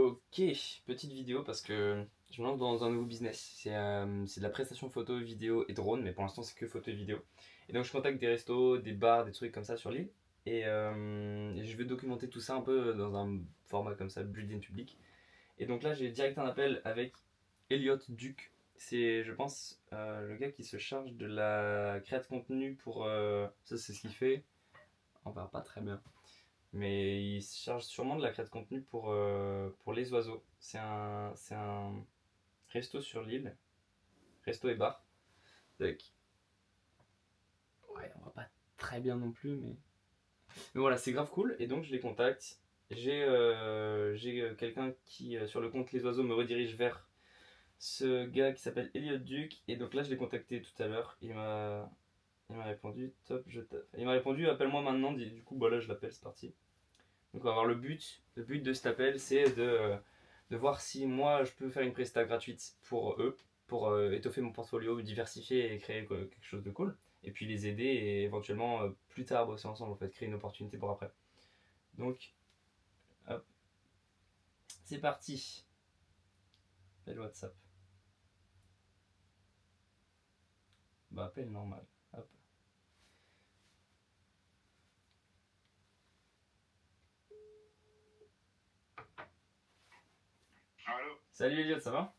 Ok, petite vidéo parce que je me lance dans un nouveau business. C'est de la prestation photo, vidéo et drone, mais pour l'instant c'est que photo et vidéo. Et donc je contacte des restos, des bars, des trucs comme ça sur l'île. Et je vais documenter tout ça un peu dans un format comme ça, build-in public. Et donc là j'ai direct un appel avec Elliot Duc. C'est, je pense, le gars qui se charge de la création de contenu pour... ça c'est ce qu'il fait. On va pas très bien. Mais il se charge sûrement de la création de contenu pour les oiseaux. C'est un resto sur l'île, resto et bar. Avec... Ouais, on va pas très bien non plus, mais voilà, c'est grave cool. Et donc je les contacte. J'ai quelqu'un qui, sur le compte Les Oiseaux, me redirige vers ce gars qui s'appelle Elliot Duc. Et donc là, je l'ai contacté tout à l'heure. Il m'a répondu, top, je taffe. Il m'a répondu, appelle-moi maintenant. Du coup, bah là, je l'appelle, c'est parti. Donc on va voir le but. Le but de cet appel, c'est de voir si moi je peux faire une presta gratuite pour eux, pour étoffer mon portfolio, diversifier et créer quelque chose de cool. Et puis les aider et éventuellement plus tard bosser ensemble, en fait, créer une opportunité pour après. Donc, hop, c'est parti. Appel WhatsApp. Bah, appel normal. Hop. Allô? Salut Elliot, ça va?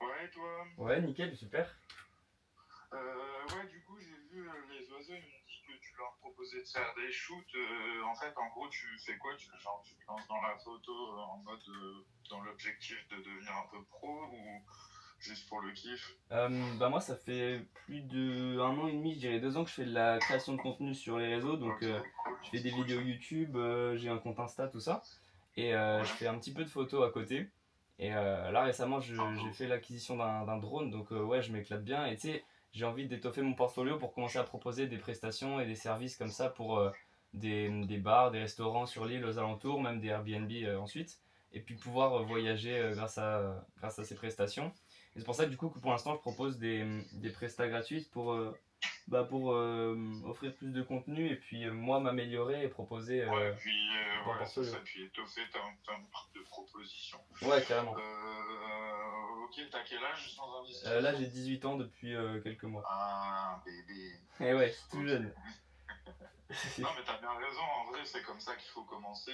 Ouais, toi? Ouais, nickel, super. Ouais, du coup, j'ai vu les oiseaux, ils m'ont dit que tu leur proposais de faire des shoots. En fait, en gros, tu fais quoi? Tu te lances dans la photo en mode dans l'objectif de devenir un peu pro ou juste pour le kiff? Bah moi ça fait plus de 1 an et demi, je dirais 2 ans que je fais de la création de contenu sur les réseaux, donc Ok, je fais des vidéos YouTube, j'ai un compte Insta, tout ça, et cool. je fais un petit peu de photos à côté. Et là récemment j'ai Sympa. fait l'acquisition d'un drone, donc ouais je m'éclate bien, et tu sais j'ai envie d'étoffer mon portfolio pour commencer à proposer des prestations et des services comme ça pour des bars, des restaurants sur l'île aux alentours, même des Airbnb ensuite, et puis pouvoir voyager grâce à ces prestations. Et c'est pour ça du coup que pour l'instant je propose des prestats gratuites pour offrir plus de contenu et puis moi m'améliorer et proposer Ouais, puis un bon ouais, c'est portfolio. ça, puis étoffer ta marque de proposition. Ouais, carrément. Ok, t'as quel âge sans Là indiscrétion? j'ai 18 ans depuis quelques mois. Ah, bébé. Et ouais, tout Ok. jeune. Non, mais t'as bien raison, en vrai, c'est comme ça qu'il faut commencer.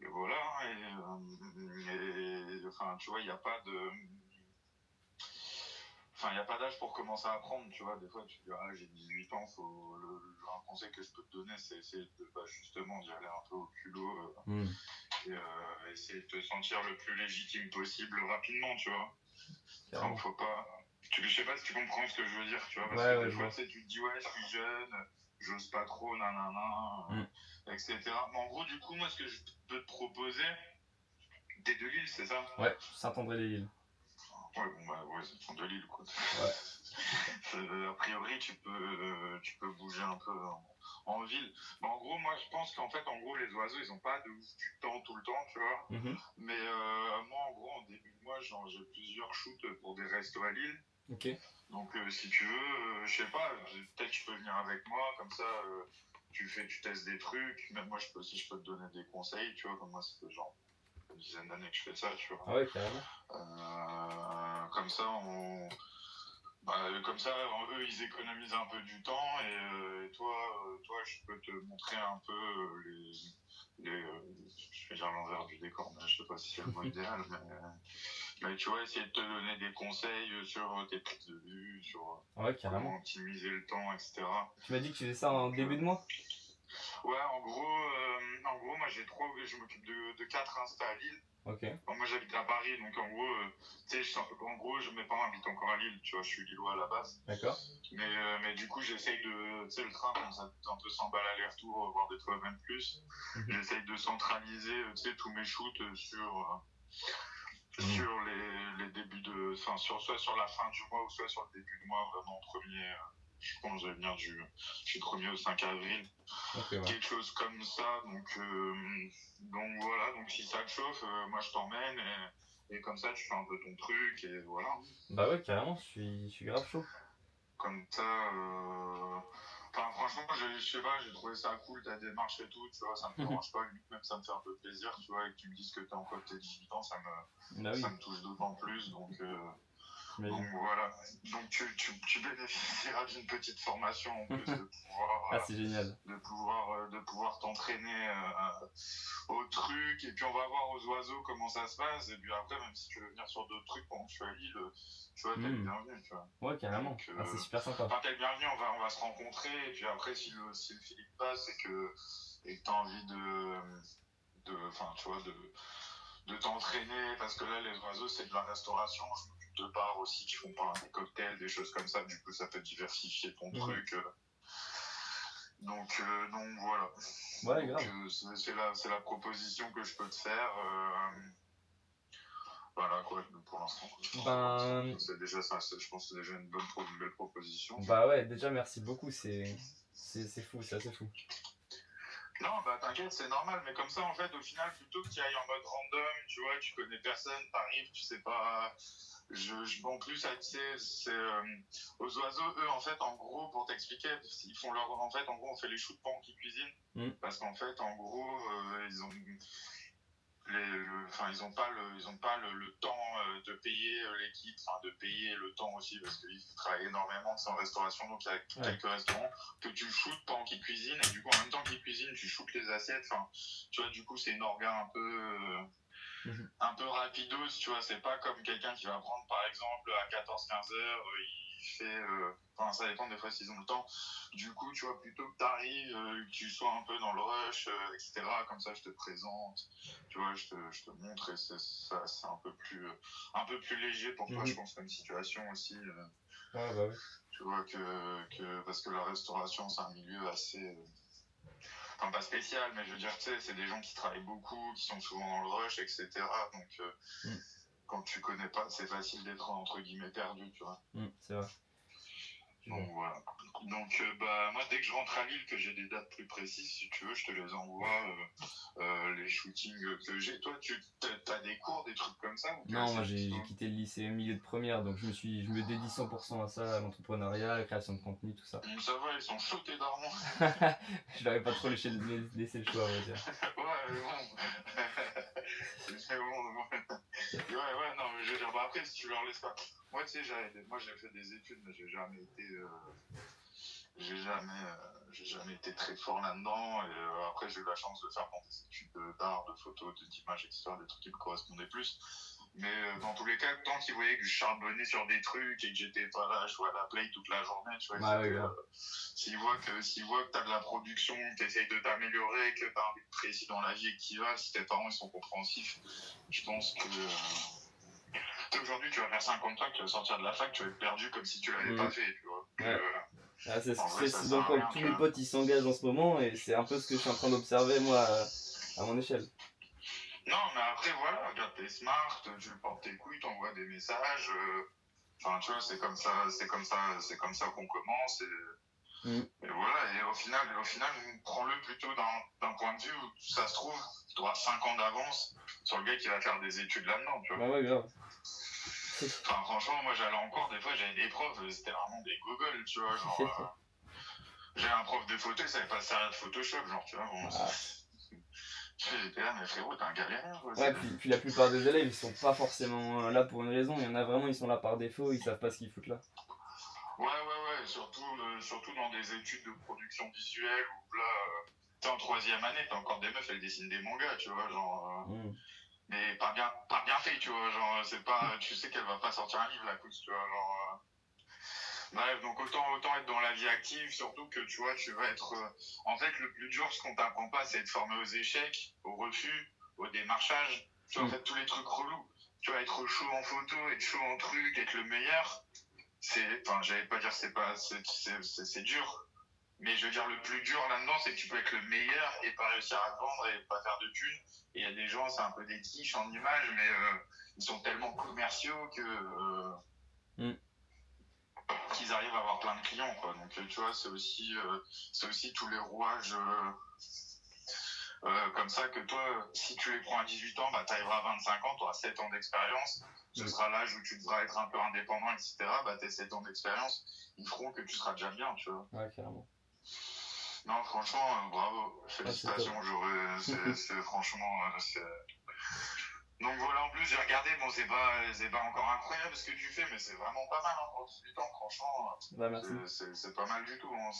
Et voilà. Enfin, tu vois, il n'y a pas de. Enfin, il n'y a pas d'âge pour commencer à apprendre, tu vois. Des fois, tu te dis, ah, j'ai 18 ans, un conseil que je peux te donner, c'est essayer de, bah, justement d'y aller un peu au culot Hmm, et essayer de te sentir le plus légitime possible rapidement, tu vois. Enfin, carrément. faut pas. Je sais pas si tu comprends ce que je veux dire, tu vois, parce que Ouais, ouais, des je fois, vois. tu sais, tu te dis, ouais, je suis jeune, j'ose pas trop, nanana, Hmm. etc. Mais en gros, du coup, moi, ce que je peux te proposer, t'es de Lille, c'est ça? Ouais, Saint-André-les-Îles. Ouais, bon, bah, ouais, c'est de Lille, quoi. Ouais. A priori, tu peux bouger un peu en ville. Mais en gros, moi, je pense qu'en fait, en gros, les oiseaux, ils ont pas de ouf du temps tout le temps, tu vois. Mhm. Mais moi, en gros, en début de mois, genre, j'ai plusieurs shoots pour des restos à Lille. Ok. Donc, si tu veux, je sais pas, peut-être tu peux venir avec moi, comme ça, tu testes des trucs. Même moi, je peux te donner des conseils, tu vois, comme moi, ça fait genre une dizaine d'années que je fais ça, tu vois. Ah ouais, carrément. Comme ça, comme ça, eux, ils économisent un peu du temps et toi, je peux te montrer un peu je vais dire l'envers du décor, mais je sais pas si c'est le mot idéal, mais tu vois, essayer de te donner des conseils sur tes prises de vue, sur Ouais, comment carrément. optimiser le temps, etc. Tu m'as dit que tu faisais ça en Donc, début de mois? ouais, en gros, moi je m'occupe de 4 Insta à Lille. Ok. Bon, moi j'habite à Paris, donc en gros, tu sais, en gros, mes parents habitent encore à Lille, tu vois, je suis lillois à la base. D'accord. Mais du coup, j'essaye de. Tu sais, le train, comme ça coûte un peu 100 balles aller-retour, voire des fois même plus. Mhm. J'essaye de centraliser, tu sais, tous mes shoots Mhm. sur les débuts de. Enfin, soit sur la fin du mois ou soit sur le début de mois, vraiment premier. Je pense que je vais venir du 1er au 5 avril. Ok, ouais. Quelque chose comme ça. Donc voilà, donc si ça te chauffe, moi je t'emmène et comme ça tu fais un peu ton truc et voilà. Bah ouais, carrément, je suis grave chaud. Comme ça, Enfin, franchement, je sais pas, j'ai trouvé ça cool, ta démarche et tout, tu vois, ça me dérange pas, limite même ça me fait un peu plaisir, tu vois, et que tu me dises que t'es encore tes 18 ans, Bah ça oui, me touche d'autant plus, donc j'imagine. voilà. Donc tu bénéficieras d'une petite formation en plus Ah, c'est génial. de pouvoir t'entraîner au truc, et puis on va voir aux oiseaux comment ça se passe, et puis après, même si tu veux venir sur d'autres trucs pendant que je suis à Lille, tu vois, t'es le Hmm. bienvenu, tu vois. Ouais, carrément. Donc, Ah, c'est super sympa. enfin, t'es le bienvenu, on va se rencontrer, et puis après, si le feeling passe et que t'as envie enfin, tu vois, de t'entraîner, parce que là, les oiseaux, c'est de la restauration, je m'occupe de bars aussi qui font pas des cocktails, des choses comme ça, du coup, ça peut diversifier ton truc. Donc voilà. Ouais, Donc grave. c'est la proposition que je peux te faire. Voilà quoi, pour l'instant. Ben, C'est déjà ça, je pense que c'est déjà une belle proposition. bah ouais, déjà, merci beaucoup. C'est fou, c'est assez fou. Non, bah t'inquiète, c'est normal, mais comme ça, en fait, au final, plutôt que tu ailles en mode random, tu vois, tu connais personne, t'arrives, tu sais pas. En plus, tu sais, aux oiseaux, eux, en fait, en gros, pour t'expliquer, ils font leur. En fait, en gros, on fait les choux de pan qui cuisinent, parce qu'en fait, en gros, ils ont pas le temps de payer l'équipe, enfin de payer le temps aussi parce qu'ils travaillent énormément en restauration, donc il y a quelques restaurants que tu shootes pendant qu'ils cuisinent, et du coup en même temps qu'ils cuisinent tu shootes les assiettes, enfin tu vois, du coup c'est une orga un peu rapidos, tu vois, c'est pas comme quelqu'un qui va prendre par exemple à 14-15 heures, il fait, enfin ça dépend des fois s'ils ont le temps, du coup tu vois, plutôt que t'arrives, que tu sois un peu dans le rush, etc., comme ça je te présente, tu vois, je te montre, et c'est un peu plus léger pour toi, je pense, comme situation aussi, Ouais, bah oui. tu vois, parce que la restauration c'est un milieu assez... Enfin, pas spécial, mais je veux dire, tu sais, c'est des gens qui travaillent beaucoup, qui sont souvent dans le rush, etc. Donc, quand tu connais pas, c'est facile d'être entre guillemets perdu, tu vois. C'est vrai. Donc, voilà. Donc, bah, moi, dès que je rentre à Lille, que j'ai des dates plus précises, si tu veux, je te les envoie, les shootings que j'ai. Toi, t'as des cours, des trucs comme ça ou Non, moi j'ai quitté le lycée milieu de première, donc je me dédie 100% à ça, à l'entrepreneuriat, à la création de contenu, tout ça. Ça va, ils sont chauds tes darons. Je leur ai pas trop laissé le choix, on va dire. Ouais, mais bon. Mais bon. Ouais, non, mais je veux dire, bah après, si tu leur laisses pas. Moi, tu sais, j'ai fait des études, mais j'ai jamais été. J'ai jamais été très fort là-dedans. Et après, j'ai eu la chance de faire des études d'art, de photo, d'image, etc., des trucs qui me correspondaient plus. Mais dans tous les cas, tant qu'ils voyaient que je charbonnais sur des trucs et que j'étais pas là, je jouais à la play toute la journée, tu vois, s'ils voient que t'as de la production, que t'essayes de t'améliorer, que t'as un but précis dans la vie et que t'y vas, si tes parents ils sont compréhensifs, je pense que aujourd'hui tu vas faire 50 ans, tu vas sortir de la fac, tu vas être perdu comme si tu l'avais pas fait, tu vois. C'est ce dans quoi tous mes potes ils s'engagent en ce moment, et c'est un peu ce que je suis en train d'observer moi à mon échelle. Non, mais après voilà, regarde, t'es smart, tu portes tes couilles, t'envoies des messages. Enfin, tu vois, c'est comme ça qu'on commence. Et voilà, et au final, prends-le plutôt d'un point de vue où ça se trouve, tu auras 5 ans d'avance sur le gars qui va faire des études là-dedans, tu vois. Bah ouais, grave. Enfin, franchement, moi j'allais en cours, des fois j'avais des profs, c'était vraiment des gogoles, tu vois, genre. J'avais un prof de photo, il savait pas se servir de Photoshop, genre, tu vois. Bon, j'étais là, mais frérot, t'es un galérien, quoi. Ouais, puis la plupart des élèves ils sont pas forcément là pour une raison, il y en a vraiment, ils sont là par défaut, ils savent pas ce qu'ils foutent là. Ouais, surtout dans des études de production visuelle où là, t'es en 3e année, t'as encore des meufs, elles dessinent des mangas, tu vois, genre. Mais pas bien fait, tu vois, genre, c'est pas, tu sais qu'elle va pas sortir un livre, la pousse, tu vois, genre. Bref, donc autant être dans la vie active, surtout que tu vois, tu vas être. En fait, le plus dur, ce qu'on t'apprend pas, c'est être formé aux échecs, au refus, au démarchage, tu vois, en fait, tous les trucs relous. Tu vas être chaud en photo, être chaud en truc, être le meilleur. Enfin, j'allais pas dire c'est dur, mais je veux dire, le plus dur là-dedans, c'est que tu peux être le meilleur et pas réussir à te vendre et pas faire de thunes. Et il y a des gens, c'est un peu des quiches en image, mais ils sont tellement commerciaux qu'ils arrivent à avoir plein de clients, quoi. Donc, tu vois, c'est aussi tous les rouages comme ça que toi, si tu les prends à 18 ans, bah, tu arriveras à 25 ans, tu auras 7 ans d'expérience. Ce sera l'âge où tu devras être un peu indépendant, etc. Bah, tes 7 ans d'expérience, ils feront que tu seras déjà bien, tu vois. Ouais, carrément. Non, franchement, bravo. Ah, c'est top. Félicitations, c'est franchement. Donc voilà, en plus, j'ai regardé, bon, c'est pas encore incroyable ce que tu fais, mais c'est vraiment pas mal hein, pour 18 ans, franchement. Bah, merci. C'est pas mal du tout. Hein,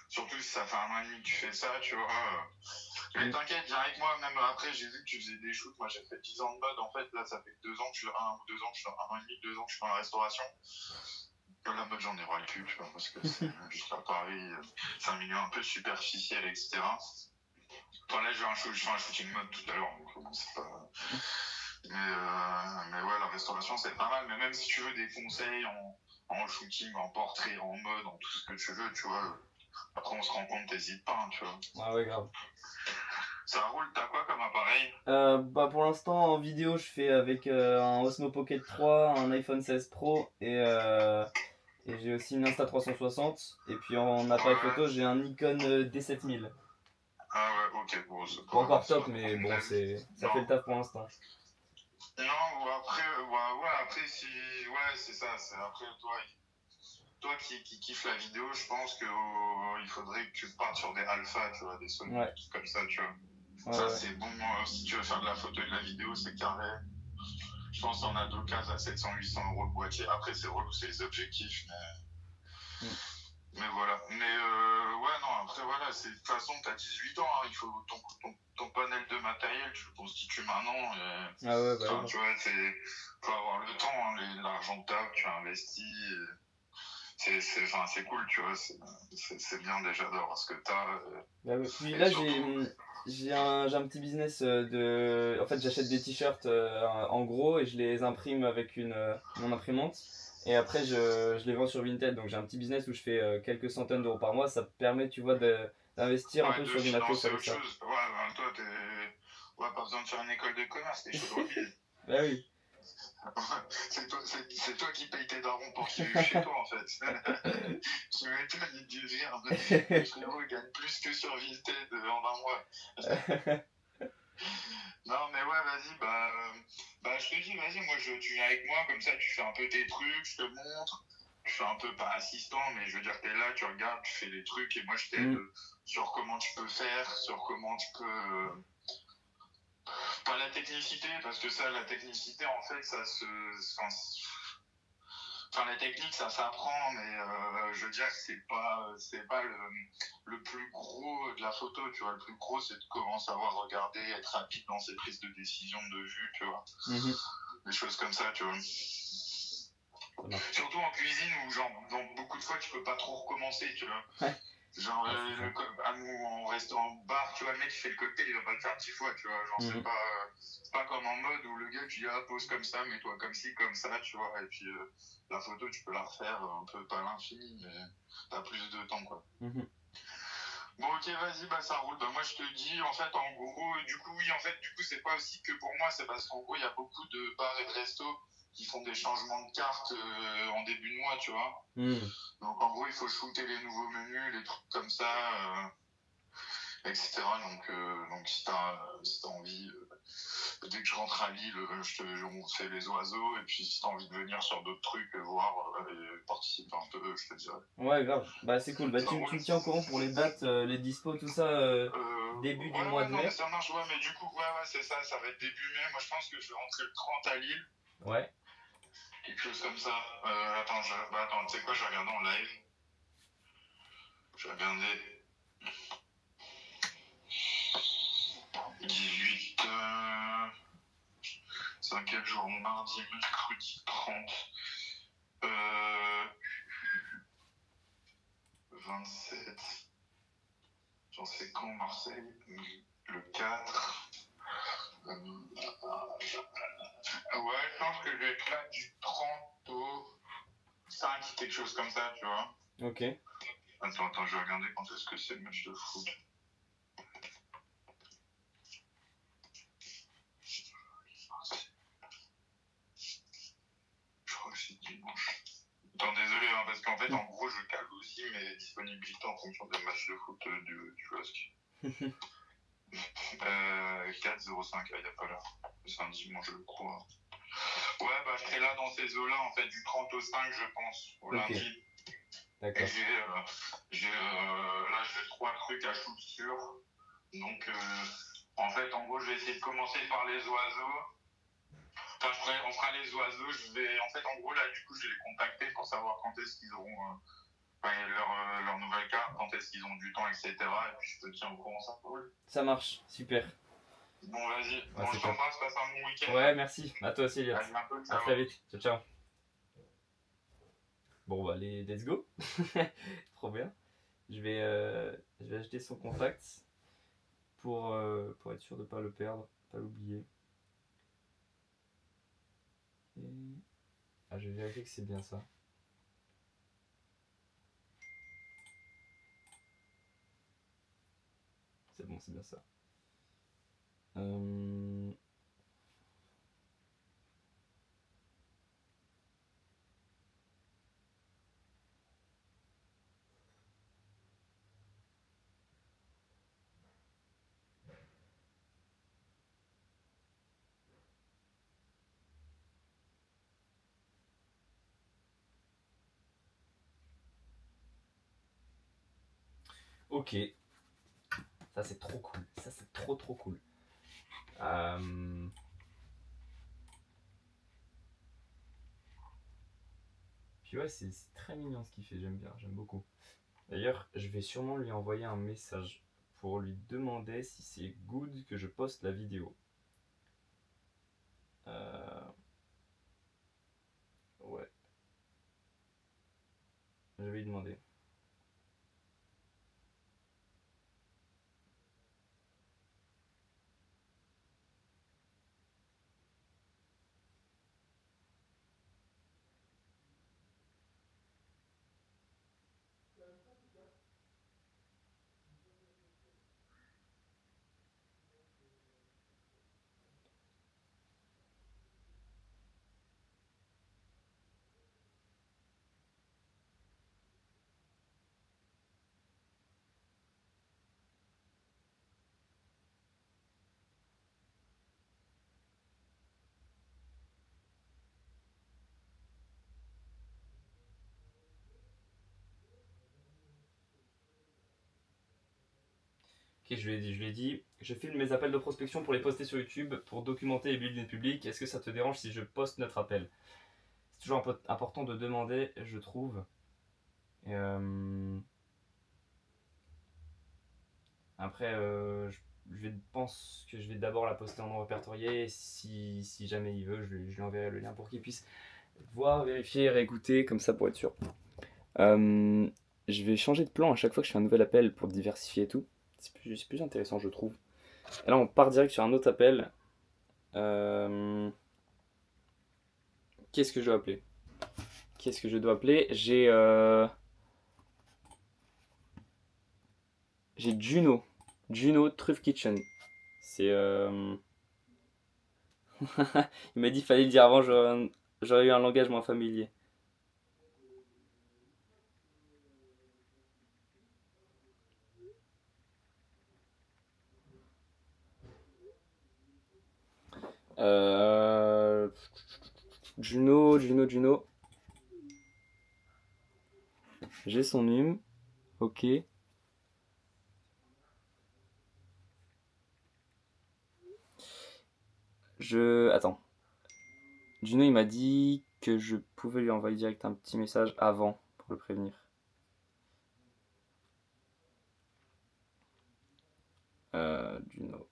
surtout si ça fait un an et demi que tu fais ça, tu vois. Mais t'inquiète, viens avec moi, même après, j'ai vu que tu faisais des shoots. Moi, j'ai fait 10 ans de mode, en fait, là, ça fait 2 ans que je suis, 1 ou 2 ans, que je suis, 1 an et demi, 2 ans que je suis dans la restauration. La mode, j'en ai ras le cul, tu vois, parce que c'est juste à Paris, c'est un milieu un peu superficiel, etc. Enfin, là, je fais un shooting mode tout à l'heure, donc bon, c'est pas. Mais ouais, la restauration, c'est pas mal. Mais même si tu veux des conseils en shooting, en portrait, en mode, en tout ce que tu veux, tu vois. Après, on se rend compte, t'hésites pas, hein, tu vois. Ah ouais, grave. Ça roule, t'as quoi comme appareil? Bah pour l'instant en vidéo je fais avec un Osmo Pocket 3, un iPhone 16 Pro et j'ai aussi une Insta360 et puis en appareil photo Ouais. j'ai un Nikon D7000. Ah ouais, ok, bon, c'est Pas encore c'est top pas mais prendre bon ta vie. ça fait le Non. taf pour l'instant. Non, ou après, ouais, après, si. Ouais, c'est ça, c'est après, toi qui kiffe la vidéo, je pense que il faudrait que tu partes sur des alphas, tu vois, des Sony, Ouais. comme ça, tu vois. Ouais, Ça, ouais. c'est bon, si tu veux faire de la photo et de la vidéo, c'est carré. Je pense qu'on a d'occasion à 700-800 € le boîtier. Après, c'est relou, c'est les objectifs, mais voilà. Mais ouais, non, après, voilà, de toute façon, t'as 18 ans, hein, il faut ton panel de matériel, tu le constitues maintenant. Ah ouais, bah Enfin, oui. tu vois, faut avoir le temps, hein, l'argent que tu as investi. C'est cool, tu vois, c'est bien déjà d'avoir ce que t'as. Bah oui. Puis Et là surtout, j'ai un petit business de... En fait j'achète des t-shirts en gros et je les imprime avec mon imprimante. Et après je les vends sur Vinted. Donc j'ai un petit business où je fais quelques centaines d'euros par mois. Ça permet tu vois d'investir un ouais, peu de sur du matos financer avec autre ça. chose. Ouais, ben, toi, ouais, pas besoin de faire une école de commerce, t'es chaud dans le bide. Bah oui. C'est toi qui payes tes darons pour qu'ils vivent chez toi, en fait. Tu m'étonnes, ils te disent, merde, le frérot gagne plus que sur Vinted en un mois. Non, mais ouais, vas-y, bah, je te dis, vas-y, tu viens avec moi, comme ça, tu fais un peu tes trucs, je te montre. Je fais un peu, pas assistant, mais je veux dire, t'es là, tu regardes, tu fais des trucs, et moi, je t'aide sur comment tu peux faire, sur comment tu peux. Pas la technicité, parce que ça, la technicité, en fait, ça se. Enfin, la technique, ça s'apprend, mais je veux dire, c'est pas le plus gros de la photo, tu vois. Le plus gros, c'est de comment savoir regarder, être rapide dans ses prises de décision, de vue, tu vois. Des choses comme ça, tu vois. Surtout en cuisine où, genre, donc, beaucoup de fois, tu peux pas trop recommencer, tu vois. Ouais. Genre, en restaurant bar, tu vois, le mec qui fait le cocktail, il va pas le faire 10 fois, tu vois. Genre, c'est pas comme en mode où le gars, tu dis, ah, pose comme ça, mets-toi comme ci, comme ça, tu vois. Et puis, la photo, tu peux la refaire un peu, pas à l'infini, mais t'as plus de temps, quoi. Bon, ok, vas-y, bah, ça roule. Bah, moi, je te dis, en fait, en gros, du coup, oui, en fait, du coup, c'est pas aussi que pour moi, c'est parce qu'en gros, il y a beaucoup de bars et de restos qui font des changements de cartes en début de mois, tu vois. Donc, en gros, il faut shooter les nouveaux menus, les trucs comme ça, etc. Donc si t'as envie, dès que je rentre à Lille, on fait les oiseaux, et puis si t'as envie de venir sur d'autres trucs, voir et participer un peu, je te dirais. Ouais, grave. Bah, c'est cool. Bah, Ça tu roule. me tiens au courant pour les dates, les dispos, tout ça, début du mois de Non, mais mai. ça marche, ouais, mais du coup, ouais, c'est ça va être début mai. Moi, je pense que je vais rentrer le 30 à Lille. Ouais. Quelque chose comme ça. Attends, tu sais quoi, je vais regarder en live. Je vais regarder 18. C'est un quel jour? Mardi, mercredi 30. 27. J'en sais quand, Marseille? Le 4. Ouais, je pense que je vais être là du 30 au 5, quelque chose comme ça, tu vois. Ok. Attends, je vais regarder quand est-ce que c'est le match de foot. Je crois que c'est dimanche. Attends, désolé, hein, parce qu'en fait, en gros, je cale aussi mes disponibilités en fonction des matchs de foot du LOSC. 4-0-5, il n'y a pas l'heure. C'est un dimanche, je crois. Ouais, bah, je serai là dans ces eaux-là, en fait, du 30 au 5, je pense, au lundi. D'accord. Là, j'ai 3 trucs à shoot sur. Donc, en fait, en gros, je vais essayer de commencer par les oiseaux. Enfin, on fera les oiseaux. En fait, en gros, là, du coup, je vais les contacter pour savoir quand est-ce qu'ils auront leur nouvelle carte, quand est-ce qu'ils ont du temps, etc. Et puis, je te tiens au courant, ça roule. Ça marche, super. Bon, vas-y. Ouais, Bon, c'est je top. t'embrasse, passe un bon week-end. Ouais, merci. À toi aussi, Elliot. À bientôt, À ciao. très vite. Ciao, ciao. Bon, bah, allez, let's go. Trop bien. Je vais acheter son contact pour être sûr de ne pas le perdre, pas l'oublier. Et... Ah, je vais vérifier que c'est bien ça. C'est bon, c'est bien ça. Ok. Ça, c'est trop cool. Ça, c'est trop cool. Puis ouais, c'est très mignon ce qu'il fait. J'aime bien, j'aime beaucoup. D'ailleurs, je vais sûrement lui envoyer un message pour lui demander si c'est good que je poste la vidéo. Ouais. Je vais lui demander. Ok, je lui ai dit, je filme mes appels de prospection pour les poster sur YouTube, pour documenter et builder le public. Est-ce que ça te dérange si je poste notre appel? C'est toujours important de demander, je trouve. Et, après, pense que je vais d'abord la poster en non répertorié. Si jamais il veut, je lui enverrai le lien pour qu'il puisse voir, vérifier, réécouter, comme ça pour être sûr. Je vais changer de plan à chaque fois que je fais un nouvel appel pour diversifier et tout. C'est plus intéressant, je trouve. Et là, on part direct sur un autre appel. Qu'est-ce que je dois appeler? Qu'est-ce que je dois appeler? J'ai Juno. Juno Truff Kitchen. C'est. Il m'a dit qu'il fallait le dire avant, j'aurais eu un langage moins familier. Euh... Juno. J'ai son num. Ok. Attends. Juno, il m'a dit que je pouvais lui envoyer direct un petit message avant pour le prévenir. Juno.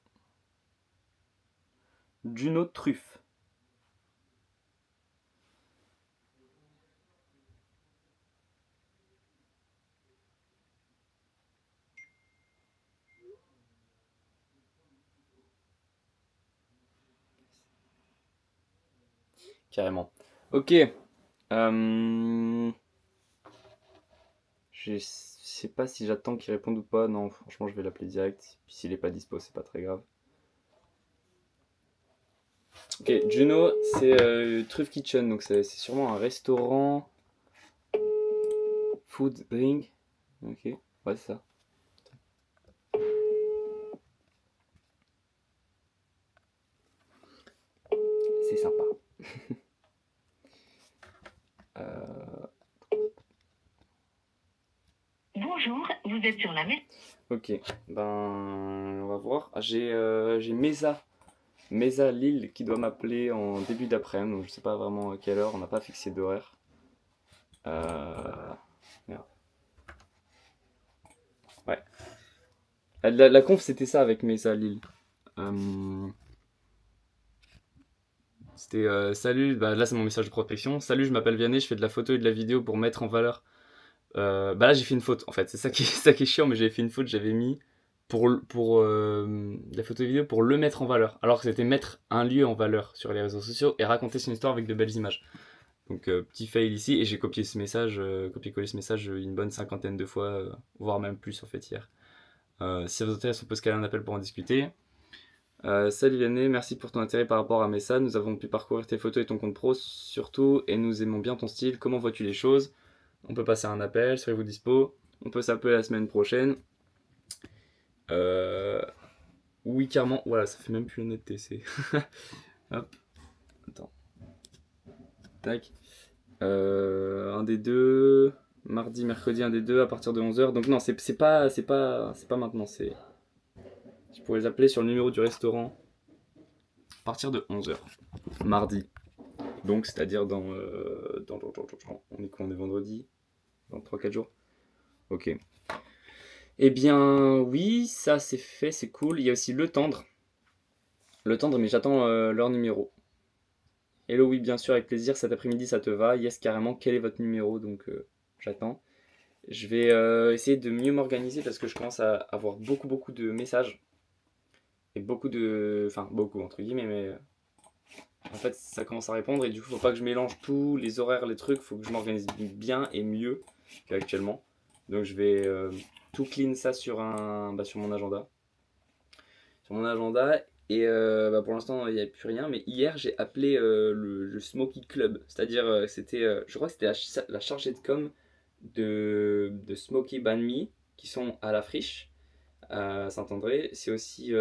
Juno Truffe. Carrément. Ok. Je sais pas si j'attends qu'il réponde ou pas. Non, franchement, je vais l'appeler direct. Puis s'il est pas dispo, c'est pas très grave. Ok, Juno, c'est Truff Kitchen. Donc c'est sûrement un restaurant. Food, drink. Ok, ouais, c'est ça. C'est sympa. êtes sur la maison. Ok, ben on va voir. J'ai Mesa Lille qui doit m'appeler en début d'après-midi, donc je sais pas vraiment à quelle heure, on n'a pas fixé d'horaire. Merde. Ouais. La conf c'était ça avec Mesa Lille. C'était salut, bah là c'est mon message de prospection. Salut, je m'appelle Vianney, je fais de la photo et de la vidéo pour mettre en valeur. Bah là j'ai fait une faute en fait, c'est ça ça qui est chiant, mais j'avais fait une faute, j'avais mis pour la photo et vidéo pour le mettre en valeur, alors que c'était mettre un lieu en valeur sur les réseaux sociaux et raconter son histoire avec de belles images. Donc petit fail ici, et j'ai copié ce message, copié-collé ce message une bonne 50aine de fois, voire même plus en fait hier. Si ça vous intéresse, on peut se caler un appel pour en discuter. Salut Vianney, merci pour ton intérêt par rapport à Messa. Nous avons pu parcourir tes photos et ton compte pro surtout, et nous aimons bien ton style. Comment vois-tu les choses? On peut passer un appel, serez-vous dispo? On peut s'appeler la semaine prochaine. Oui, carrément. Voilà, ça fait même plus honnêteté. C'est. Hop. Attends. Tac. Un des deux. Mardi, mercredi, un des deux à partir de 11h. Donc, non, c'est pas maintenant. Je pourrais les appeler sur le numéro du restaurant à partir de 11h. Mardi. Donc, c'est-à-dire dans. On est quoi? On est vendredi? Dans 3-4 jours? Ok. Eh bien, oui, ça c'est fait, c'est cool. Il y a aussi Le Tendre. Le Tendre, mais j'attends leur numéro. Hello, oui, bien sûr, avec plaisir. Cet après-midi, ça te va? Yes, carrément. Quel est votre numéro? Donc, j'attends. Je vais essayer de mieux m'organiser parce que je commence à avoir beaucoup de messages. Et beaucoup de. Enfin, beaucoup, entre guillemets, mais. En fait, ça commence à répondre et du coup, faut pas que je mélange tout, les horaires, les trucs. Faut que je m'organise bien et mieux qu'actuellement. Donc, je vais tout clean ça sur sur mon agenda. Et pour l'instant il n'y avait plus rien, mais hier j'ai appelé le Smoky Club, c'est-à-dire c'était je crois que c'était la chargée de com de Smoky Banh Mi qui sont à la Friche à Saint-André. C'est aussi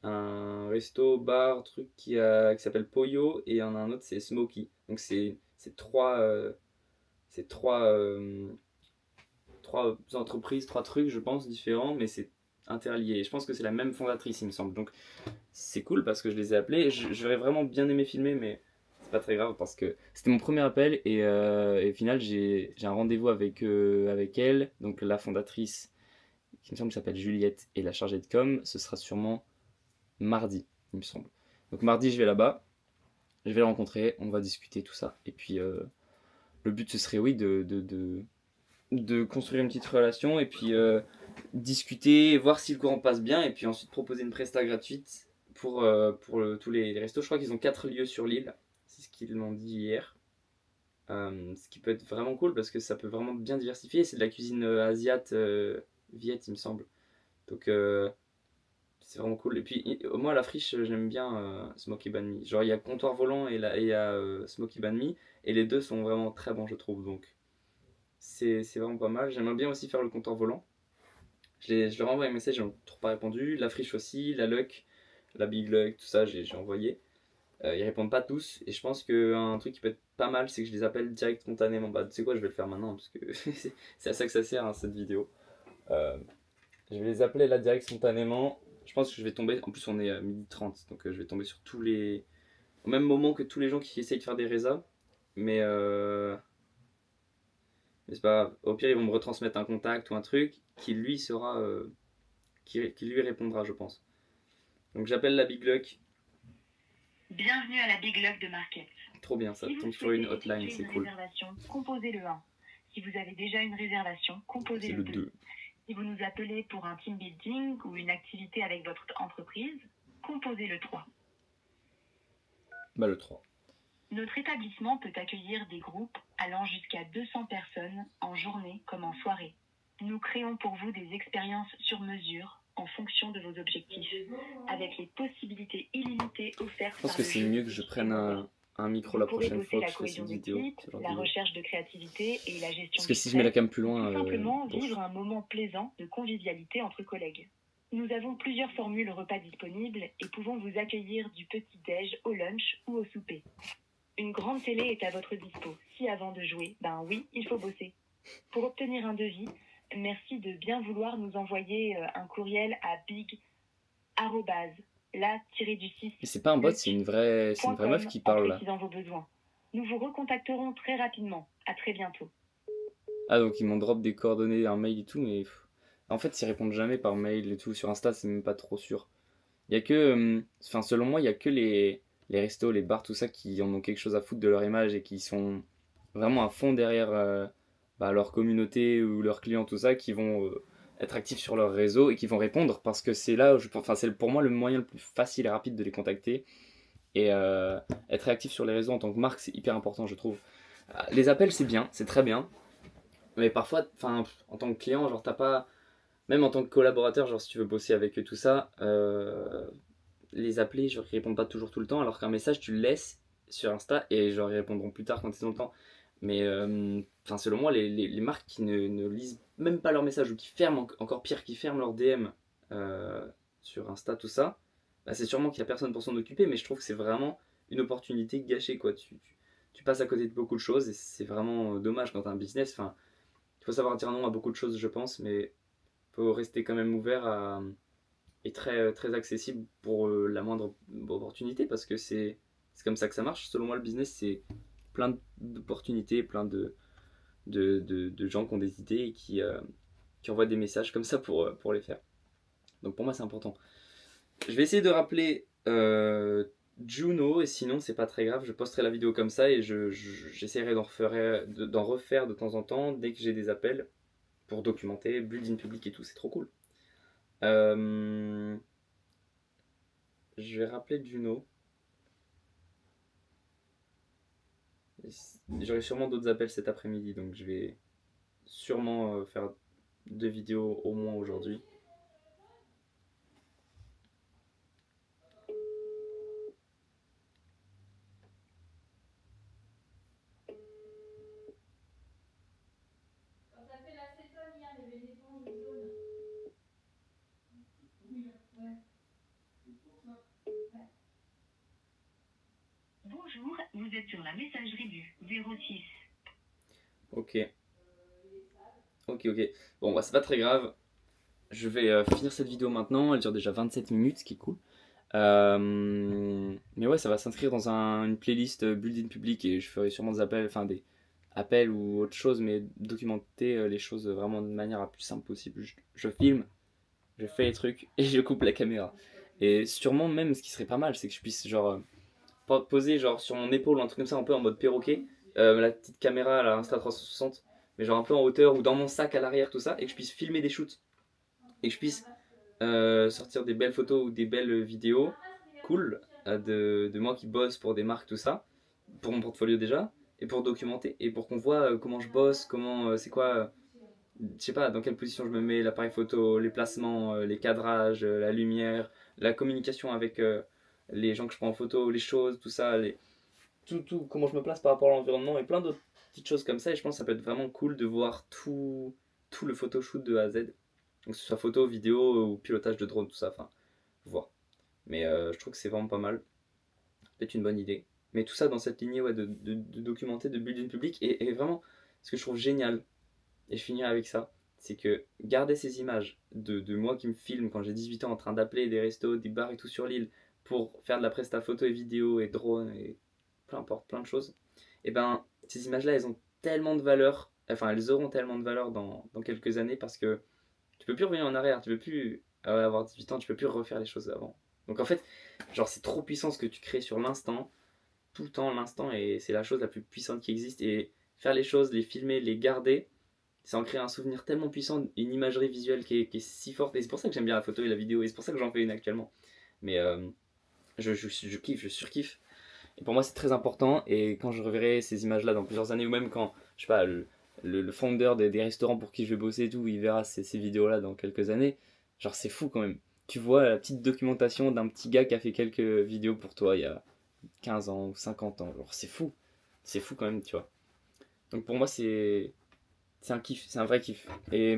un resto bar truc qui s'appelle Poyo, et il y en a un autre, c'est Smoky. Donc c'est trois entreprises, trois trucs je pense différents, mais c'est interlié. Je pense que c'est la même fondatrice, il me semble. Donc c'est cool parce que je les ai appelés. J'aurais vraiment bien aimé filmer, mais c'est pas très grave parce que c'était mon premier appel, et au final j'ai un rendez-vous avec elle, donc la fondatrice qui me semble s'appelle Juliette, et la chargée de com. Ce sera sûrement mardi, il me semble. Donc mardi je vais là-bas, je vais la rencontrer, on va discuter tout ça. Et puis le but ce serait oui de construire une petite relation, et puis discuter, voir si le courant passe bien, et puis ensuite proposer une presta gratuite pour tous les restos. Je crois qu'ils ont 4 lieux sur l'île, c'est ce qu'ils m'ont dit hier. Ce qui peut être vraiment cool parce que ça peut vraiment bien diversifier. C'est de la cuisine asiate, viet, il me semble. Donc c'est vraiment cool. Et puis moi, à la Friche, j'aime bien Smoky Banh Mi. Genre, il y a Comptoir Volant et il y a Smoky Banh Mi, et les deux sont vraiment très bons, je trouve. Donc c'est vraiment pas mal. J'aimerais bien aussi faire le Comptoir Volant. Je leur ai envoyé un message, ils n'ont toujours pas répondu. La Friche aussi, la Luck, la Big Luck, tout ça, j'ai envoyé. Ils répondent pas tous, et je pense qu'un truc qui peut être pas mal, c'est que je les appelle direct spontanément. Bah, tu sais quoi, je vais le faire maintenant parce que c'est à ça que ça sert, hein, cette vidéo. Je vais les appeler là direct spontanément. Je pense que je vais tomber. En plus, on est à 12h30, donc je vais tomber sur tous les. Au même moment que tous les gens qui essayent de faire des résas. Mais c'est pas grave. Au pire, ils vont me retransmettre un contact ou un truc qui lui sera. Qui lui répondra, je pense. Donc j'appelle la Big Luck. Bienvenue à la Big Luck de Market. Trop bien, ça Si vous tombe sur une souhaitez hotline, effectuer c'est une cool. réservation, composez le 1. Si vous avez déjà une réservation, composez C'est le le 2. 2. Si vous nous appelez pour un team building ou une activité avec votre entreprise, composez le 3. Bah, le 3. Notre établissement peut accueillir des groupes allant jusqu'à 200 personnes en journée comme en soirée. Nous créons pour vous des expériences sur mesure en fonction de vos objectifs, avec les possibilités illimitées offertes Je pense par que le c'est jeu mieux que je prenne un micro Vous la pourrez prochaine bosser fois que la je fais cette cohésion vidéo. d'équipe, Ce genre de la vidéo. recherche de créativité et la gestion Parce que du si je mets la stress, cam plus ou loin, tout simplement bof. vivre un moment plaisant de convivialité entre collègues. Nous avons plusieurs formules repas disponibles et pouvons vous accueillir du petit-déj au lunch ou au souper. Une grande télé est à votre dispo. Si avant de jouer, ben oui, il faut bosser. Pour obtenir un devis, Merci de bien vouloir nous envoyer un courriel à big@la-du-6 Mais c'est pas un bot, c'est une vraie meuf qui en parle là. précisant vos besoins. Nous vous recontacterons très rapidement. À très bientôt. Ah, donc ils m'ont drop des coordonnées, un mail et tout, mais en fait, ils répondent jamais par mail et tout. Sur Insta, c'est même pas trop sûr. Il y a que, enfin, selon moi, il y a que les restos, les bars, tout ça, qui en ont quelque chose à foutre de leur image et qui sont vraiment à fond derrière leur communauté ou leurs clients, tout ça, qui vont être actifs sur leur réseau et qui vont répondre parce que c'est là, enfin, c'est pour moi le moyen le plus facile et rapide de les contacter. Et être réactif sur les réseaux en tant que marque, c'est hyper important, je trouve. Les appels, c'est bien, c'est très bien. Mais parfois, enfin, en tant que client, genre, t'as pas. Même en tant que collaborateur, genre, si tu veux bosser avec eux, tout ça, les appeler, genre, ils répondent pas toujours tout le temps, alors qu'un message, tu le laisses sur Insta et genre, ils répondront plus tard quand ils ont le temps. Mais, enfin, selon moi, les marques qui ne lisent même pas leurs messages ou qui ferment, encore pire, qui ferment leurs DM sur Insta, tout ça, bah, c'est sûrement qu'il y a personne pour s'en occuper, mais je trouve que c'est vraiment une opportunité gâchée, quoi. Tu passes à côté de beaucoup de choses et c'est vraiment dommage quand t'as un business. Enfin, il faut savoir dire non à beaucoup de choses, je pense, mais il faut rester quand même ouvert et très accessible pour la moindre opportunité parce que c'est comme ça que ça marche. Selon moi, le business, c'est plein d'opportunités, plein de gens qui ont des idées et qui envoient des messages comme ça pour les faire. Donc pour moi, c'est important. Je vais essayer de rappeler Juno et sinon, c'est pas très grave. Je posterai la vidéo comme ça et j'essaierai d'en refaire de temps en temps dès que j'ai des appels pour documenter, build in public et tout, c'est trop cool. Je vais rappeler Juno. J'aurai sûrement d'autres appels cet après-midi, donc je vais sûrement faire 2 vidéos au moins aujourd'hui. Bonjour, vous êtes sur la messagerie du 06. Ok. Bon, bah, c'est pas très grave. Je vais finir cette vidéo maintenant. Elle dure déjà 27 minutes, ce qui est cool. Mais ouais, ça va s'inscrire dans une playlist Build in Public et je ferai sûrement des appels, enfin des appels ou autre chose, mais documenter les choses vraiment de manière la plus simple possible. Je filme, je fais les trucs et je coupe la caméra. Et sûrement même ce qui serait pas mal, c'est que je puisse genre poser genre sur mon épaule, un truc comme ça, un peu en mode perroquet, la petite caméra, la Insta360, mais genre un peu en hauteur ou dans mon sac à l'arrière, tout ça, et que je puisse filmer des shoots. Et que je puisse sortir des belles photos ou des belles vidéos cool de moi qui bosse pour des marques, tout ça, pour mon portfolio déjà, et pour documenter, et pour qu'on voit comment je bosse, comment c'est quoi, je sais pas, dans quelle position je me mets, l'appareil photo, les placements, les cadrages, la lumière, la communication avec les gens que je prends en photo, les choses, tout ça, tout, comment je me place par rapport à l'environnement et plein d'autres petites choses comme ça. Et je pense que ça peut être vraiment cool de voir tout le photoshoot de A à Z. Donc, que ce soit photo, vidéo ou pilotage de drone, tout ça, enfin, voir. Mais je trouve que c'est vraiment pas mal. Peut-être une bonne idée. Mais tout ça dans cette lignée ouais, de documenter, de build in public. Et vraiment, ce que je trouve génial, et je finirai avec ça, c'est que garder ces images de moi qui me filme quand j'ai 18 ans en train d'appeler des restos, des bars et tout sur l'île pour faire de la presta photo et vidéo et drone et peu importe, plein de choses, et ben ces images-là, elles ont tellement de valeur, enfin elles auront tellement de valeur dans quelques années parce que tu peux plus revenir en arrière, tu peux plus avoir 18 ans, tu peux plus refaire les choses avant. Donc en fait, genre c'est trop puissant ce que tu crées sur l'instant, tout le temps, l'instant, et c'est la chose la plus puissante qui existe. Et faire les choses, les filmer, les garder, c'est en créer un souvenir tellement puissant, une imagerie visuelle qui est si forte. Et c'est pour ça que j'aime bien la photo et la vidéo, et c'est pour ça que j'en fais une actuellement. Mais je kiffe, je surkiffe. Et pour moi, c'est très important. Et quand je reverrai ces images-là dans plusieurs années, ou même quand, je sais pas, le founder des restaurants pour qui je vais bosser et tout, il verra ces vidéos-là dans quelques années, genre c'est fou quand même. Tu vois la petite documentation d'un petit gars qui a fait quelques vidéos pour toi il y a 15 ans ou 50 ans. Genre c'est fou. C'est fou quand même, tu vois. Donc pour moi, c'est un kiff, c'est un vrai kiff. Et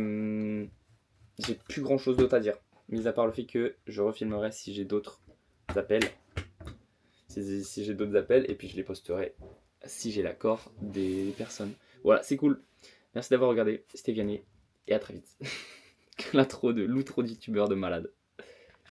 j'ai plus grand chose d'autre à dire. Mis à part le fait que je refilmerai si j'ai d'autres appels. Si j'ai d'autres appels, et puis je les posterai si j'ai l'accord des personnes. Voilà, c'est cool. Merci d'avoir regardé. C'était Vianney. et à très vite. L'intro de l'outro de youtubeur de malade.